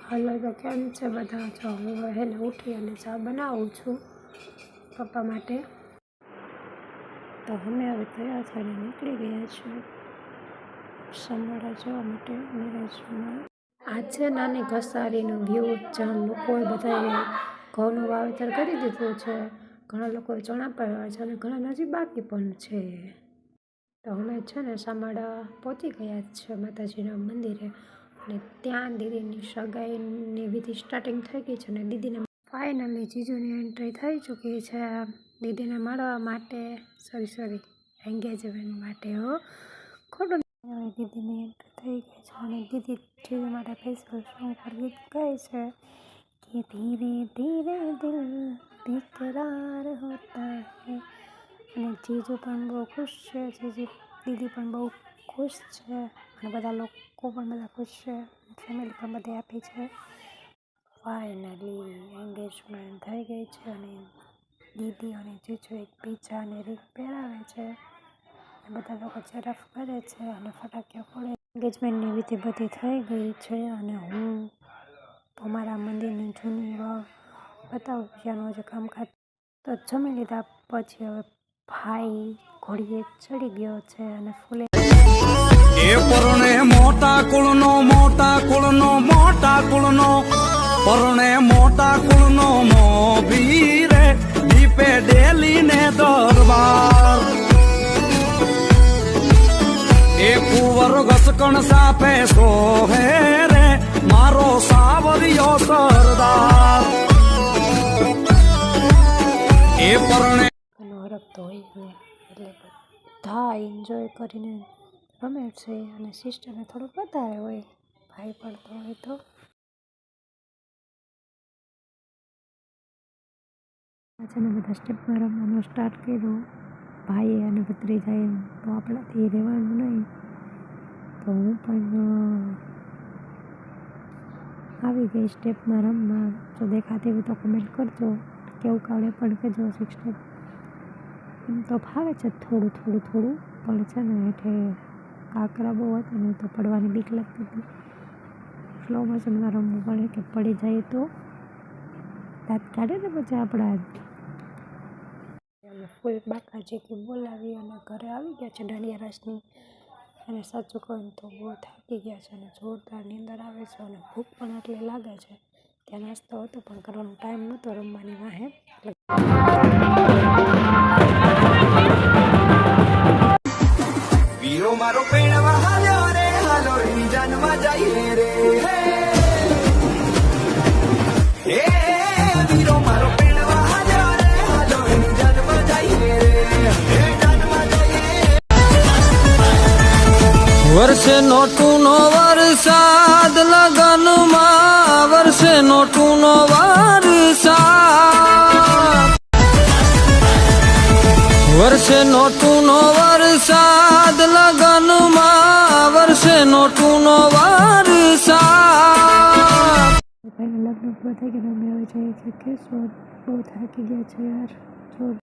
હાલો તો કેમ છે બધા? જો હું વહેલે ઉઠી અને ચા બનાવું છું પપ્પા માટે. તો અમે હવે તૈયાર થઈને નીકળી ગયા છીએ સમોડા જવા માટે મેરેજમાં. આ છે નાની ઘસારીનો વ્યૂ, જ્યાં લોકોએ બધાએ ઘઉંનું વાવેતર કરી દીધું છે. ઘણા લોકોએ ચણા પાવ્યા છે અને ઘણા હજી બાકી પણ છે. તો અમે છે ને સામાડા પહોંચી ગયા છે માતાજીના મંદિરે, અને ત્યાં દીદીની સગાઈની વિધિ સ્ટાર્ટિંગ થઈ ગઈ છે અને દીદીને ફાઇનલી જીજુની એન્ટ્રી થઈ ચૂકી છે દીદીને મળવા માટે. સોરી એન્ગેજમેન્ટ માટે. ખોટું દીદીની એન્ટ્રી થઈ ગઈ છે અને દીદી જીજુ માટે સ્પેશિયલ સોંગ પર ગીત ગાય છે કે ધીરે ધીરે દિલ બેકરાર હોતા હૈ. અને જીજુ પણ બહુ ખુશ છે, દીદી પણ બહુ ખુશ છે અને બધા લોકો પણ બધા ખુશ છે, ફેમિલી પણ બધી આપી છે. ફાઇનલી એન્ગેજમેન્ટ થઈ ગઈ છે અને દીદી અને જીજુ એકબીજાને રિંગ પહેરાવે છે. બધા લોકો ચરફ કરે છે અને ફટાકિયા ફોડે. એન્ગેજમેન્ટની વિધિ બધી થઈ ગઈ છે અને હું અમારા મંદિરની જૂની વાવ બતાવું ત્યાંનું જે કામકાજ. તો જમી લીધા પછી હવે ભાઈ ઘોડીએ ચડી ગયો છે અને ફૂલે એ પરણે મોટા કુળનો પરણે મોટા કુળનો મોભી રે દીપે ડેલી ને દરબાર. એ કુંવર ઘસકણ સાપે સોહે રે મારો સાવરિયો સરદાર. એ પરણે હરખતો હોય એટલે બધા એન્જોય કરીને રમે છે અને સિસ્ટરને થોડુંક વધારે હોય, ભાઈ પડતો હોય તો. પાછળના બધા સ્ટેપમાં રમવાનું સ્ટાર્ટ કર્યું ભાઈએ અને ભત્રીજાએ. તો આપણાથી રહેવાનું નહીં, તો હું પણ આવી ગઈ સ્ટેપમાં રમવા. જો દેખાતી હોય તો કમેન્ટ કરજો, કેવું કાવડે પણ કહેજો. 6 સ્ટેપ એમ તો ફાવે છે થોડું પણ છે ને એટલે કાંકરા બહુ હતા ને તો પડવાની બીક લાગતી હતી. સ્લો મોશનમાં રમવું પડે કે પડી જાય તો દાંત કાઢે ને પછી આપણા. અમે ફૂલ બાકાજી બોલાવી અને ઘરે આવી ગયા છે દાંડિયા રાસની. અને સાચું કહું તો બહુ થાકી ગયા છે અને જોરદાર નીંદર આવે છે અને ભૂખ પણ એટલી લાગે છે. ત્યાં નાસ્તો હતો પણ કરવાનો ટાઈમ નહોતો રમવાની વાહે. વીરો મારો પેણવા હાલ્યો રે હાલો એની જાનમાં જઈએ રે. હે વીરો મારો પેણવા હાલ્યો રે હાલો એની જાનમાં જઈએ રે. હે જાનમાં જઈએ. વર્ષે નોટુનો વરસાદ લગનમાં, વર્ષે નોટુનો વરસાદ, વર્ષે નોટુનો વરસાદ લગનમાં, વર્ષે નોટુનો વરસાદ. લગ્ન પૂરા થઈ ગયા અમે હવે જઈએ છીએ કેશોદ. બહુ થાકી ગયા છે યાર.